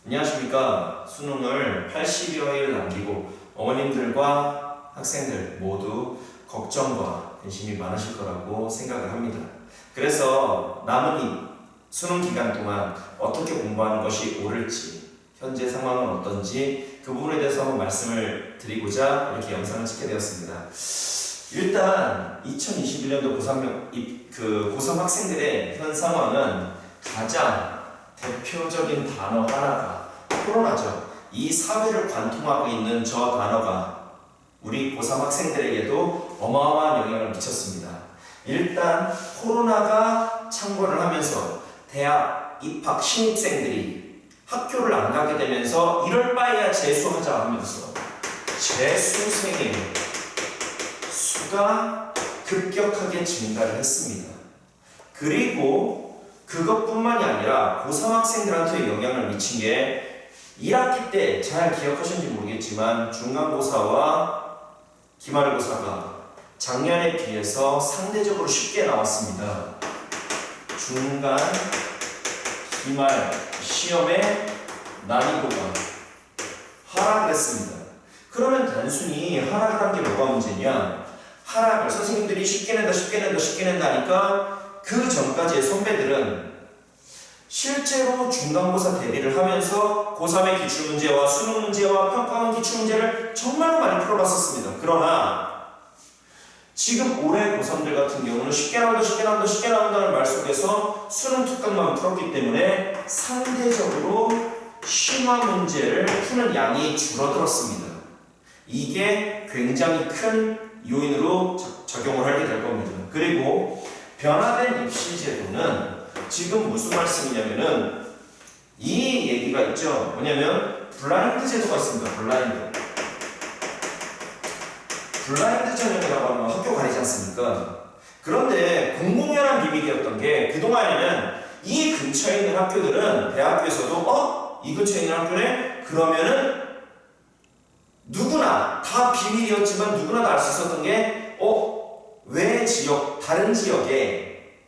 안녕하십니까. 수능을 80여일 남기고 어머님들과 학생들 모두 걱정과 관심이 많으실 거라고 생각을 합니다. 그래서 남은 이 수능 기간 동안 어떻게 공부하는 것이 옳을지, 현재 상황은 어떤지 그 부분에 대해서 한번 말씀을 드리고자 이렇게 영상을 찍게 되었습니다. 일단 2021년도 고3 학생들의 현 상황은 가장 대표적인 단어 하나가 코로나죠. 이 사회를 관통하고 있는 저 단어가 우리 고3 학생들에게도 어마어마한 영향을 미쳤습니다. 일단 코로나가 창궐을 하면서 대학 입학 신입생들이 학교를 안 가게 되면서 이럴 바에야 재수하자 하면서 재수생의 수가 급격하게 증가를 했습니다. 그리고 그것뿐만이 아니라 고3 학생들한테 영향을 미친 게 1학기 때 잘 기억하시는지 모르겠지만 중간고사와 기말고사가 작년에 비해서 상대적으로 쉽게 나왔습니다. 중간, 기말 시험의 난이도가 하락을 했습니다. 그러면 단순히 하락을 한 게 뭐가 문제냐? 하락을 선생님들이 쉽게 낸다 하니까 그 전까지의 선배들은 실제로 중간고사 대비를 하면서 고3의 기출문제와 수능 문제와 평가원 기출문제를 정말 많이 풀어봤었습니다. 그러나 지금 올해 고3들 같은 경우는 쉽게 나온다는 말 속에서 수능 특강만 풀었기 때문에 상대적으로 심화 문제를 푸는 양이 줄어들었습니다. 이게 굉장히 큰 요인으로 작용을 하게 될 겁니다. 그리고 변화된 입시제도는 지금 무슨 말씀이냐면은 이 얘기가 있죠. 뭐냐면 블라인드 제도가 있습니다. 블라인드 전형이라고 하면 학교 가리지 않습니까? 그런데 공공연한 비밀이었던 게 그동안에는 이 근처에 있는 학교들은 대학교에서도 이 근처에 있는 학교네? 그러면은 누구나 다 비밀이었지만 누구나 다 알 수 있었던 게 외 지역, 다른 지역에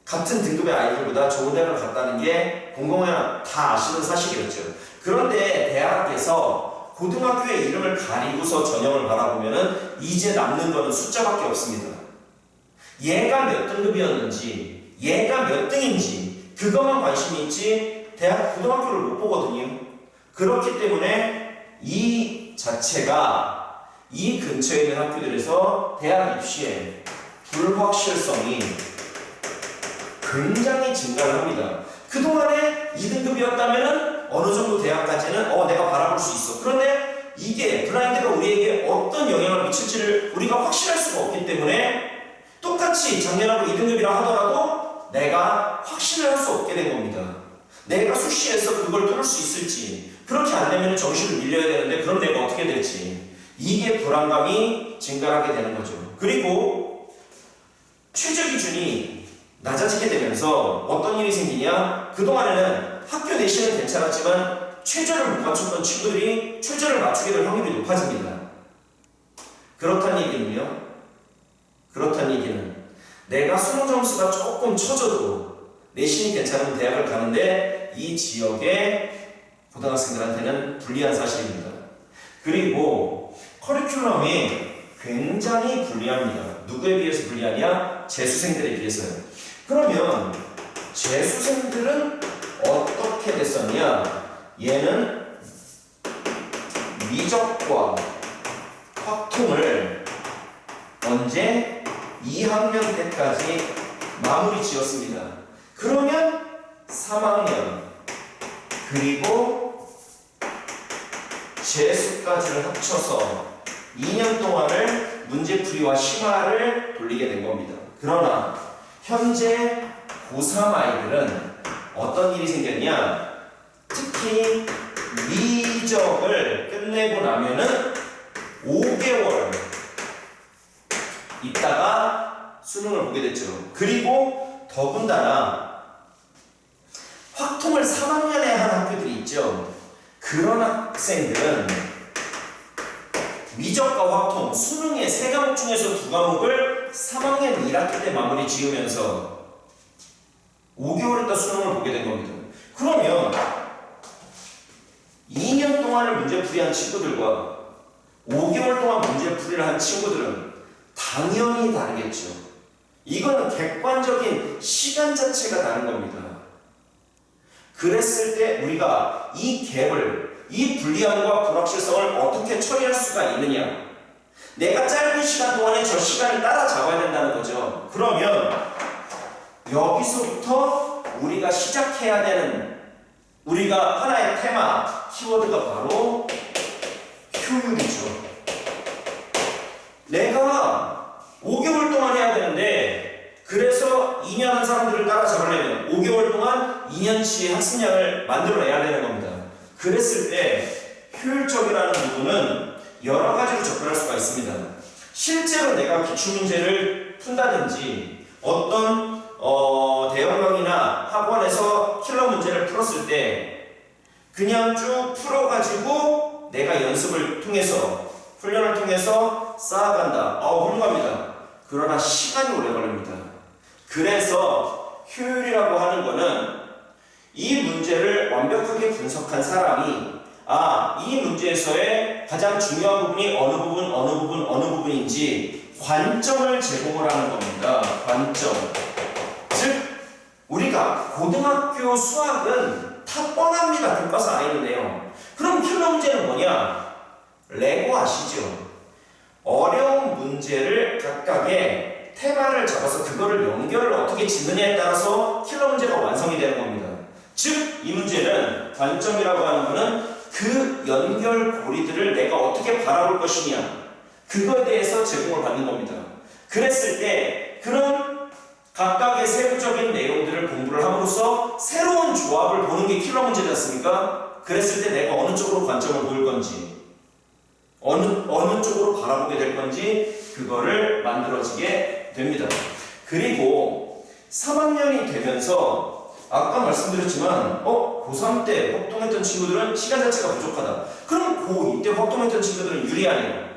같은 등급의 아이들보다 좋은 대학을 갔다는 게 공공연한 다 아시는 사실이었죠. 그런데 대학에서 고등학교의 이름을 가리고서 전형을 바라보면은 이제 남는 거는 숫자밖에 없습니다. 얘가 몇 등급이었는지, 얘가 몇 등인지 그것만 관심이 있지 고등학교를 못 보거든요. 그렇기 때문에 이 자체가 이 근처에 있는 학교들에서 대학 입시의 불확실성이 굉장히 증가를 합니다. 그동안에 2등급이었다면 어느 정도 대학까지는 내가 바라볼 수 있어. 그런데 이게 블라인드가 우리에게 어떤 영향을 미칠지를 우리가 확실할 수가 없기 때문에 똑같이 작년하고 2등급이라 하더라도 내가 확신을 할 수 없게 된 겁니다. 내가 수시에서 그걸 뚫을 수 있을지, 그렇게 안 되면 정시를 밀려야 되는데 그럼 내가 어떻게 될지, 이게 불안감이 증가하게 되는 거죠. 그리고 최저 기준이 낮아지게 되면서 어떤 일이 생기냐? 그동안에는 학교 내신은 괜찮았지만 최저를 못 맞췄던 친구들이 최저를 맞추게 될 확률이 높아집니다. 그렇다는 얘기는 내가 수능 점수가 조금 처져도 내신이 괜찮으면 대학을 가는데 이 지역의 고등학생들한테는 불리한 사실입니다. 그리고 커리큘럼이 굉장히 불리합니다. 누구에 비해서 불리하냐? 재수생들에 비해서요. 그러면 재수생들은 어떻게 됐었냐? 얘는 미적과 확통을 언제? 2학년 때까지 마무리 지었습니다. 그러면 3학년 그리고 재수까지를 합쳐서 2년 동안을 문제풀이와 심화를 돌리게 된 겁니다. 그러나 현재 고3 아이들은 어떤 일이 생겼냐? 특히 미적을 끝내고 나면은 5개월 있다가 수능을 보게 됐죠. 그리고 더군다나 확통을 3학년에 한 학교들이 있죠. 그런 학생들은 미적과 확통, 수능의 3과목 중에서 2과목을 3학년 1학기 때 마무리 지으면서 5개월 있다 수능을 보게 된 겁니다. 그러면 2년 동안을 문제풀이한 친구들과 5개월 동안 문제풀이를 한 친구들은 당연히 다르겠죠. 이거는 객관적인 시간 자체가 다른 겁니다. 그랬을 때 우리가 이 갭을, 이 불리함과 불확실성을 어떻게 처리할 수가 있느냐? 내가 짧은 시간 동안에 저 시간을 따라잡아야 된다는 거죠. 그러면 여기서부터 우리가 시작해야 되는, 우리가 하나의 테마, 키워드가 바로 효율이죠. 내가 5개월 동안 해야 되는데, 그래서 2년 한 사람들을 따라잡으려면 5개월 동안 2년치의 학습량을 만들어내야 되는 겁니다. 그랬을 때 효율적이라는 부분은 여러 가지로 접근할 수가 있습니다. 실제로 내가 기출문제를 푼다든지 어떤 대형 강의나 학원에서 킬러 문제를 풀었을 때 그냥 쭉 풀어가지고 내가 연습을 통해서, 훈련을 통해서 쌓아간다. 훌륭합니다. 그러나 시간이 오래 걸립니다. 그래서 효율이라고 하는 거는 이 문제를 완벽하게 분석한 사람이 이 문제에서의 가장 중요한 부분이 어느 부분인지 관점을 제공을 하는 겁니다. 관점. 즉, 우리가 고등학교 수학은 다 뻔합니다. 교과서 안에 있는 내용. 그럼 킬러 문제는 뭐냐? 레고 아시죠? 어려운 문제를 각각의 테마를 잡아서 그거를 연결을 어떻게 짓느냐에 따라서 킬러 문제가 완성이 되는 겁니다. 즉, 이 문제는 관점이라고 하는 거는 그 연결고리들을 내가 어떻게 바라볼 것이냐, 그거에 대해서 제공을 받는 겁니다. 그랬을 때 그런 각각의 세부적인 내용들을 공부를 함으로써 새로운 조합을 보는 게 킬러 문제지 않습니까? 그랬을 때 내가 어느 쪽으로 관점을 보일 건지, 어느 쪽으로 바라보게 될 건지 그거를 만들어지게 됩니다. 그리고 3학년이 되면서 아까 말씀드렸지만 고3 때 활동했던 친구들은 시간 자체가 부족하다. 그럼 고2 때 활동했던 친구들은 유리하네요.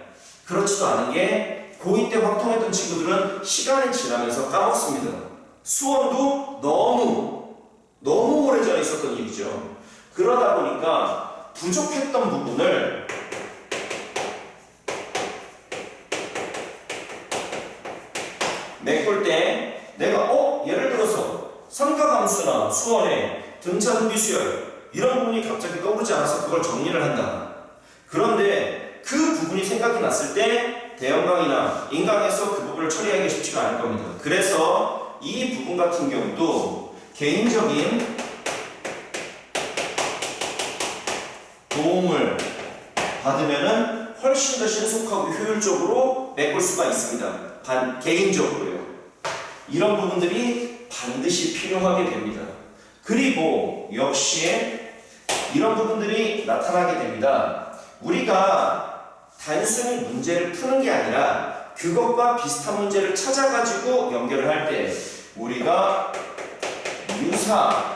그렇지도 않은 게 고2 때 활동했던 친구들은 시간이 지나면서 까먹습니다. 수험도 너무 오래전에 있었던 일이죠. 그러다 보니까 부족했던 부분을 메꿀 때 내가 예를 들어서 삼가함수나 수원의 등차흡비수열 이런 부분이 갑자기 떠오르지 않아서 그걸 정리를 한다. 그런데 그 부분이 생각이 났을 때 대형강이나 인강에서 그 부분을 처리하기 쉽지가 않을 겁니다. 그래서 이 부분 같은 경우도 개인적인 도움을 받으면은 훨씬 더 신속하고 효율적으로 메꿀 수가 있습니다. 개인적으로요. 이런 부분들이 반드시 필요하게 됩니다. 그리고 역시 이런 부분들이 나타나게 됩니다. 우리가 단순히 문제를 푸는 게 아니라 그것과 비슷한 문제를 찾아가지고 연결을 할 때 우리가 유사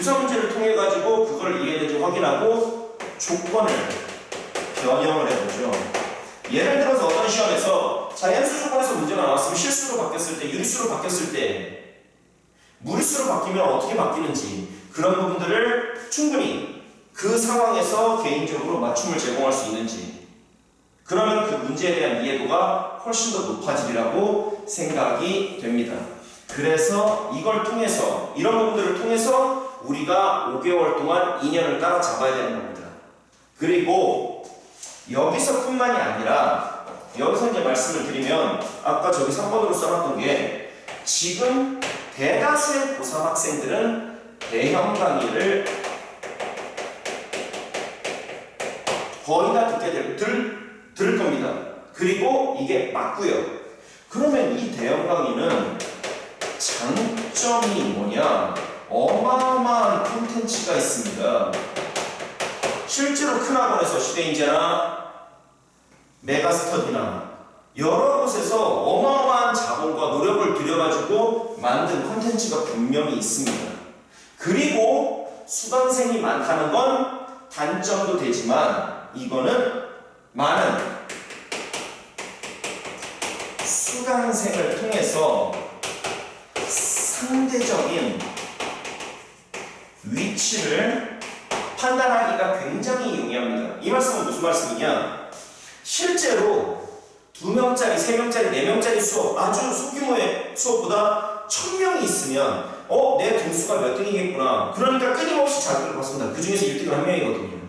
문제를 통해 가지고 그걸 이해되는지 확인하고 조건을 변형을 해보죠. 예를 들어서 어떤 시험에서 자연수 조건에서 문제가 나왔으면 실수로 바뀌었을 때, 유리수로 바뀌었을 때, 무리수로 바뀌면 어떻게 바뀌는지 그런 부분들을 충분히 그 상황에서 개인적으로 맞춤을 제공할 수 있는지, 그러면 그 문제에 대한 이해도가 훨씬 더 높아지리라고 생각이 됩니다. 그래서 이걸 통해서, 이런 부분들을 통해서 우리가 5개월 동안 2년을 따라잡아야 되는 겁니다. 그리고 여기서뿐만이 아니라 여기서 이제 말씀을 드리면 아까 저기 3번으로 써놨던 게 지금 대다수의 고3 학생들은 대형 강의를 거의 다 들을 겁니다. 그리고 이게 맞고요. 그러면 이 대형 강의는 장점이 뭐냐? 어마어마한 콘텐츠가 있습니다. 실제로 큰 학원에서 시대인재나 메가스터디나 여러 곳에서 어마어마한 자본과 노력을 들여가지고 만든 콘텐츠가 분명히 있습니다. 그리고 수강생이 많다는 건 단점도 되지만 이거는 많은 수강생을 통해서 상대적인 위치를 판단하기가 굉장히 용이합니다. 이 말씀은 무슨 말씀이냐? 실제로 2명짜리, 3명짜리, 4명짜리 수업, 아주 소규모의 수업보다 1000명이 있으면 내 등수가 몇 등이겠구나. 그러니까 끊임없이 자극을 받습니다. 그 중에서 1등은 1명이거든요.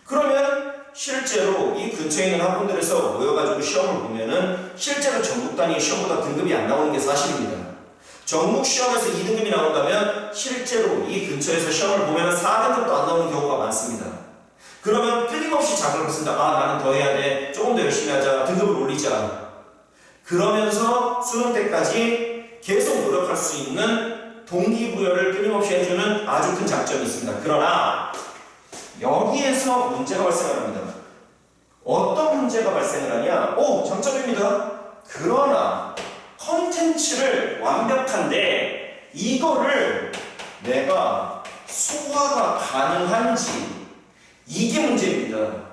그러면 실제로 이 근처에 있는 학원들에서 모여가지고 시험을 보면은 실제로 전국 단위 시험보다 등급이 안 나오는 게 사실입니다. 전국 시험에서 2등급이 나온다면 실제로 이 근처에서 시험을 보면 4등급도 안 나오는 경우가 많습니다. 그러면 끊임없이 자극을 받습니다. 나는 더 해야 돼. 조금 더 열심히 하자. 등급을 올리자. 그러면서 수능 때까지 계속 노력할 수 있는 동기부여를 끊임없이 해주는 아주 큰 장점이 있습니다. 그러나 여기에서 문제가 발생을 합니다. 어떤 문제가 발생을 하냐? 장점입니다. 그러나 컨텐츠를 완벽한데 이거를 내가 소화가 가능한지, 이게 문제입니다.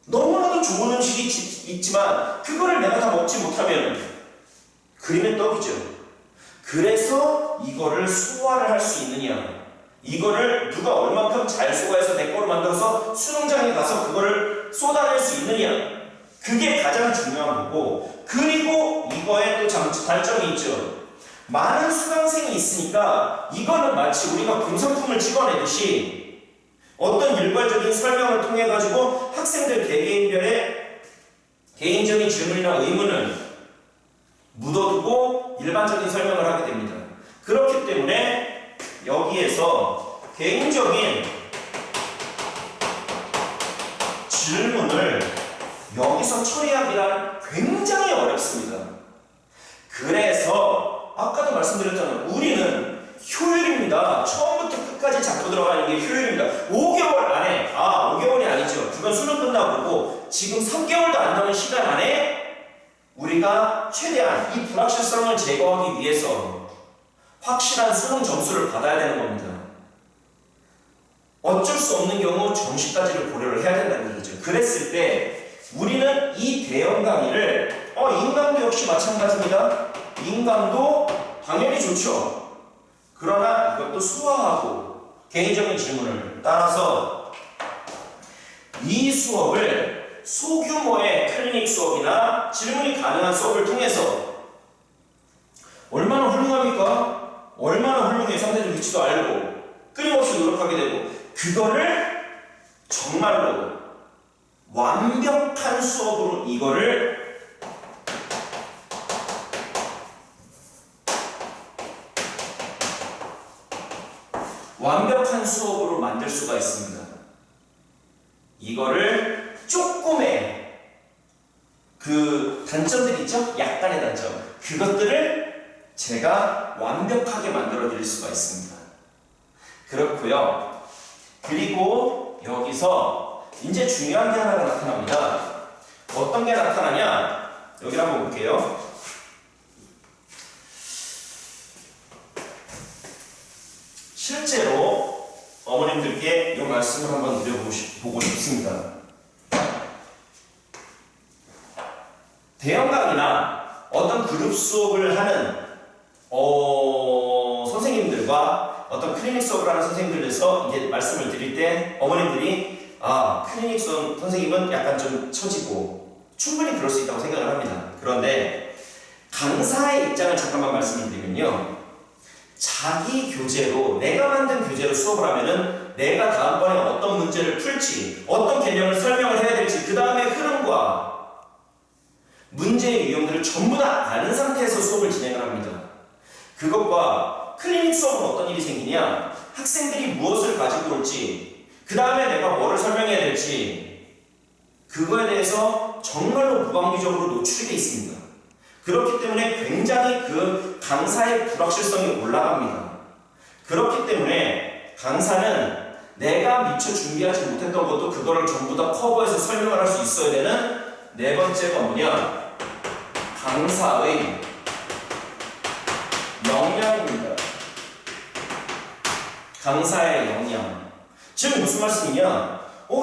너무나도 좋은 음식이 있지만 그거를 내가 다 먹지 못하면 그림의 떡이죠. 그래서 이거를 소화를 할 수 있느냐, 이거를 누가 얼만큼 잘 소화해서 내 거를 만들어서 수능장에 가서 그거를 쏟아낼 수 있느냐, 그게 가장 중요한 거고, 그리고 이거에 또 단점이 있죠. 많은 수강생이 있으니까 이거는 마치 우리가 공산품을 찍어내듯이 어떤 일괄적인 설명을 통해 가지고 학생들 개개인별의 개인적인 질문이나 의문을 묻어두고 일반적인 설명을 하게 됩니다. 그렇기 때문에 여기에서 개인적인 질문을 여기서 처리하기란 굉장히 어렵습니다. 그래서 아까도 말씀드렸잖아요. 우리는 효율입니다. 처음부터 끝까지 잡고 들어가는 게 효율입니다. 5개월 안에, 5개월이 아니죠. 그건 수능 끝나고 지금 3개월도 안 남은 시간 안에 우리가 최대한 이 불확실성을 제거하기 위해서 확실한 수능 점수를 받아야 되는 겁니다. 어쩔 수 없는 경우 정시까지를 고려를 해야 된다는 얘기죠. 그랬을 때 우리는 이 대형 강의를 인강도 역시 마찬가지입니다. 인강도 당연히 좋죠. 그러나 이것도 수화하고 개인적인 질문을 따라서 이 수업을 소규모의 클리닉 수업이나 질문이 가능한 수업을 통해서 얼마나 훌륭합니까? 얼마나 훌륭해. 상대적 위치도 알고 끊임없이 노력하게 되고, 그거를 정말로 완벽한 수업으로 이거를 완벽한 수업으로 만들 수가 있습니다. 이거를 조금의 그 단점들이 있죠? 약간의 단점. 그것들을 제가 완벽하게 만들어 드릴 수가 있습니다. 그렇고요. 그리고 여기서 이제 중요한 게 하나가 나타납니다. 어떤 게 나타나냐? 여기 한번 볼게요. 실제로 어머님들께 이 말씀을 한번 드려보고 싶습니다. 대형 강의나 어떤 그룹 수업을 하는 선생님들과 어떤 클리닉 수업을 하는 선생님들에서 이제 말씀을 드릴 때 어머님들이 클리닉 수업 선생님은 약간 좀 처지고 충분히 그럴 수 있다고 생각을 합니다. 그런데 강사의 입장을 잠깐만 말씀을 드리면요, 자기 교재로, 내가 만든 교재로 수업을 하면은 내가 다음번에 어떤 문제를 풀지, 어떤 개념을 설명을 해야 될지, 그 다음에 흐름과 문제의 유형들을 전부 다 아는 상태에서 수업을 진행을 합니다. 그것과 클리닉 수업은 어떤 일이 생기냐, 학생들이 무엇을 가지고 올지, 그 다음에 내가 뭐를 설명해야 될지, 그거에 대해서 정말로 무방비적으로 노출이 되어 있습니다. 그렇기 때문에 굉장히 그 강사의 불확실성이 올라갑니다. 그렇기 때문에 강사는 내가 미처 준비하지 못했던 것도 그거를 전부 다 커버해서 설명을 할 수 있어야 되는 네 번째가 뭐냐, 강사의 역량입니다. 강사의 역량. 즉 무슨 말씀이냐,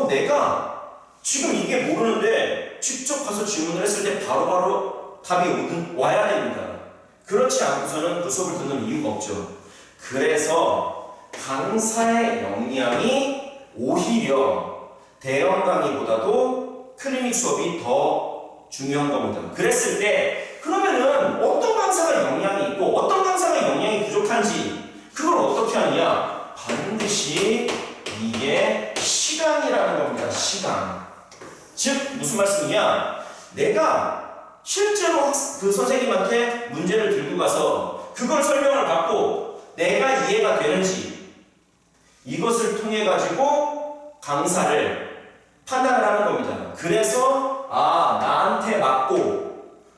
내가 지금 이게 모르는데 직접 가서 질문을 했을 때 바로바로 답이 와야 됩니다. 그렇지 않고서는 그 수업을 듣는 이유가 없죠. 그래서 강사의 역량이 오히려 대형 강의보다도 클리닉 수업이 더 중요한 겁니다. 그랬을 때 그러면은 어떤 강사가 역량이 있고 어떤 강사가 역량이 부족한지 그걸 어떻게 하느냐? 반드시 이게 시간이라는 겁니다. 시간. 즉 무슨 말씀이냐? 내가 실제로 그 선생님한테 문제를 들고 가서 그걸 설명을 받고 내가 이해가 되는지 이것을 통해 가지고 강사를 판단을 하는 겁니다. 그래서 나한테 맞고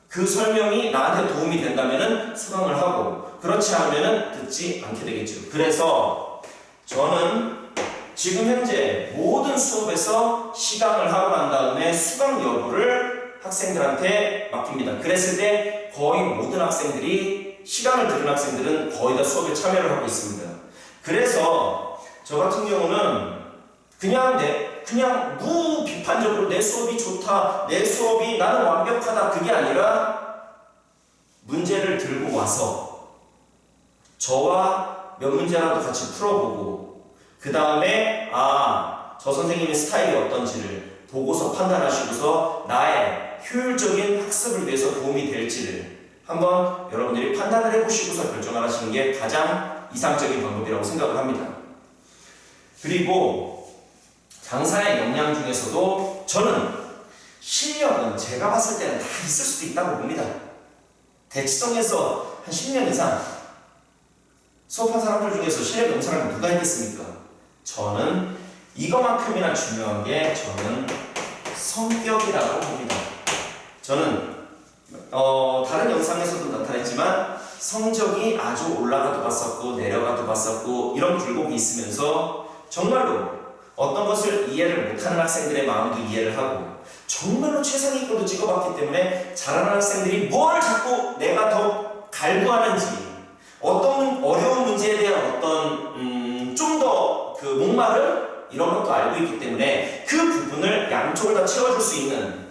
그 설명이 나한테 도움이 된다면은 수강을 하고 그렇지 않으면은 듣지 않게 되겠죠. 그래서 저는 지금 현재 모든 수업에서 시강을 하고 난 다음에 수강 여부를 학생들한테 맡깁니다. 그랬을 때 거의 모든 학생들이 시강을 들은 학생들은 거의 다 수업에 참여를 하고 있습니다. 그래서 저 같은 경우는 그냥 무비판적으로 내 수업이 좋다, 내 수업이 나는 완벽하다 그게 아니라 문제를 들고 와서 저와 몇 문제라도 같이 풀어보고 그 다음에 저 선생님의 스타일이 어떤지를 보고서 판단하시고서 나의 효율적인 학습을 위해서 도움이 될지를 한번 여러분들이 판단을 해보시고서 결정을 하시는 게 가장 이상적인 방법이라고 생각을 합니다. 그리고 강사의 역량 중에서도 저는 실력은 제가 봤을 때는 다 있을 수도 있다고 봅니다. 대치동에서 한 10년 이상 수업한 사람들 중에서 실력이 없는 사람이 누가 있겠습니까? 저는 이거만큼이나 중요한 게 저는 성격이라고 봅니다. 저는 다른 영상에서도 나타냈지만 성적이 아주 올라가도 봤었고 내려가도 봤었고 이런 굴곡이 있으면서 정말로 어떤 것을 이해를 못하는 학생들의 마음도 이해를 하고 정말로 최상위권도 찍어봤기 때문에 잘하는 학생들이 뭘 자꾸 내가 더 갈구하는지 어떤 어려운 문제에 대한 어떤 좀 더 그 목마름 이런 것도 알고 있기 때문에 그 부분을 양쪽을 다 채워줄 수 있는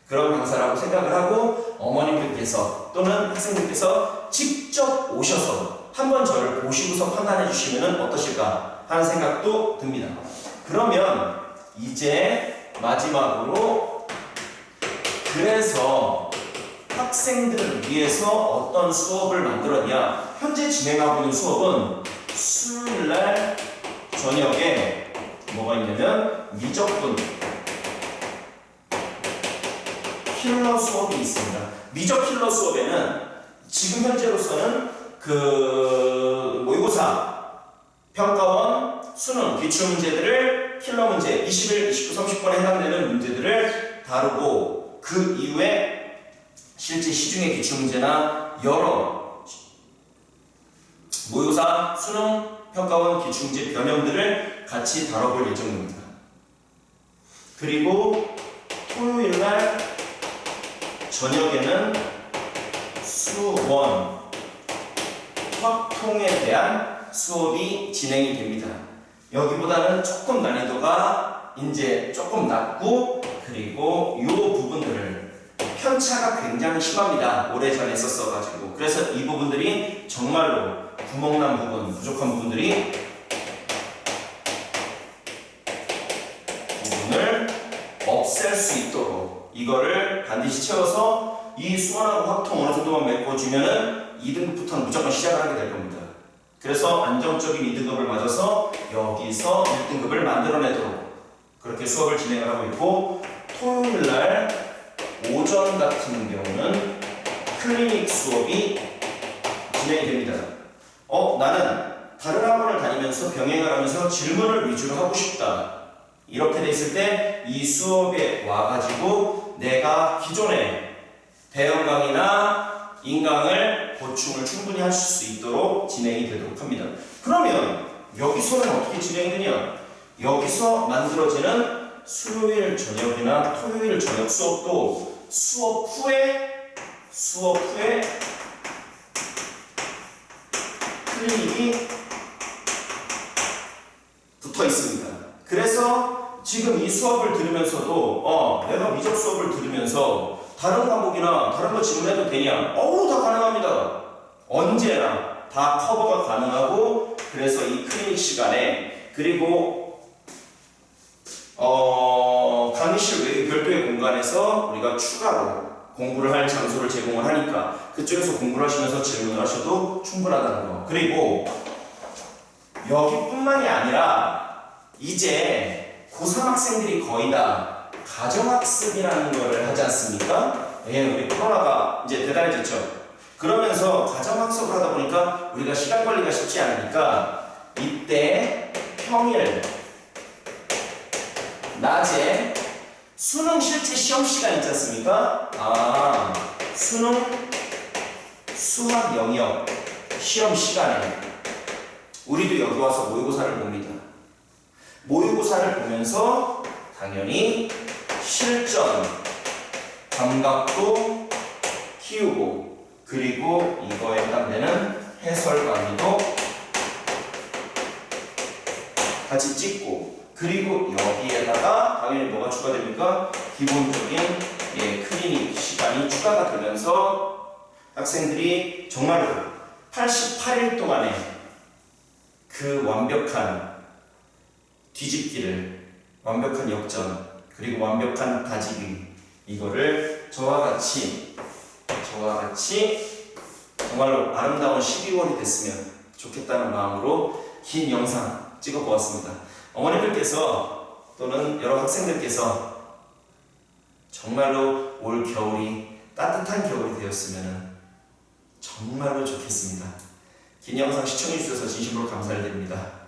그런 강사라고 생각을 하고 어머님들께서 또는 학생들께서 직접 오셔서 한번 저를 보시고서 판단해 주시면 어떠실까 하는 생각도 듭니다. 그러면 이제 마지막으로 그래서 학생들을 위해서 어떤 수업을 만들었냐. 현재 진행하고 있는 수업은 수요일날 저녁에 뭐가 있냐면 미적분 킬러 수업이 있습니다. 미적 킬러 수업에는 지금 현재로서는 그 모의고사, 평가원, 수능, 기출문제들을 킬러 문제 21, 29, 30번에 해당되는 문제들을 다루고 그 이후에 실제 시중의 기출문제나 여러 모의고사, 수능, 평가원, 기출문제 변형들을 같이 다뤄볼 예정입니다. 그리고 토요일날 저녁에는 수원, 확통에 대한 수업이 진행이 됩니다. 여기보다는 조금 난이도가 이제 조금 낮고 그리고 이 부분들을 편차가 굉장히 심합니다. 오래전에 썼어가지고 그래서 이 부분들이 정말로 구멍난 부분, 부족한 부분을 없앨 수 있도록 이거를 반드시 채워서 이 수원하고 확통 어느 정도만 메꿔주면은 2등급부터는 무조건 시작을 하게 될 겁니다. 그래서 안정적인 2등급을 맞아서 여기서 1등급을 만들어내도록 그렇게 수업을 진행을 하고 있고 토요일날 오전 같은 경우는 클리닉 수업이 진행이 됩니다. 나는 다른 학원을 다니면서 병행을 하면서 질문을 위주로 하고 싶다. 이렇게 돼 있을 때 이 수업에 와가지고 내가 기존의 대형 강의나 인강을 보충을 충분히 하실 수 있도록 진행이 되도록 합니다. 그러면 여기서는 어떻게 진행이 되냐? 여기서 만들어지는 수요일 저녁이나 토요일 저녁 수업도 수업 후에 클리닉이 붙어 있습니다. 그래서 지금 이 수업을 들으면서도 내가 미적 수업을 들으면서 다른 과목이나 다른 거 질문해도 되냐? 다 가능합니다. 언제나 다 커버가 가능하고 그래서 이 클리닉 시간에 그리고 강의실 외의 별도의 공간에서 우리가 추가로 공부를 할 장소를 제공을 하니까 그쪽에서 공부를 하시면서 질문을 하셔도 충분하다는 거. 그리고 여기뿐만이 아니라 이제 고3 학생들이 거의 다 가정학습이라는 거를 하지 않습니까? 예, 우리 코로나가 이제 대단해졌죠. 그러면서 가정학습을 하다 보니까 우리가 시간 관리가 쉽지 않으니까 이때 평일 낮에 수능 실제 시험 시간 있지 않습니까? 수능 수학 영역 시험 시간에 우리도 여기 와서 모의고사를 봅니다. 모의고사를 보면서 당연히 실전 감각도 키우고 그리고 이거에 해당되는 해설 강의도 같이 찍고 그리고 여기에다가 당연히 뭐가 추가됩니까? 기본적인 클리닉 시간이 추가가 되면서 학생들이 정말로 88일 동안에 그 완벽한 뒤집기를 완벽한 역전 그리고 완벽한 다지기 이거를 저와 같이 정말로 아름다운 12월이 됐으면 좋겠다는 마음으로 긴 영상 찍어 보았습니다. 어머니들께서 또는 여러 학생들께서 정말로 올 겨울이 따뜻한 겨울이 되었으면 정말로 좋겠습니다. 긴 영상 시청해 주셔서 진심으로 감사를 드립니다.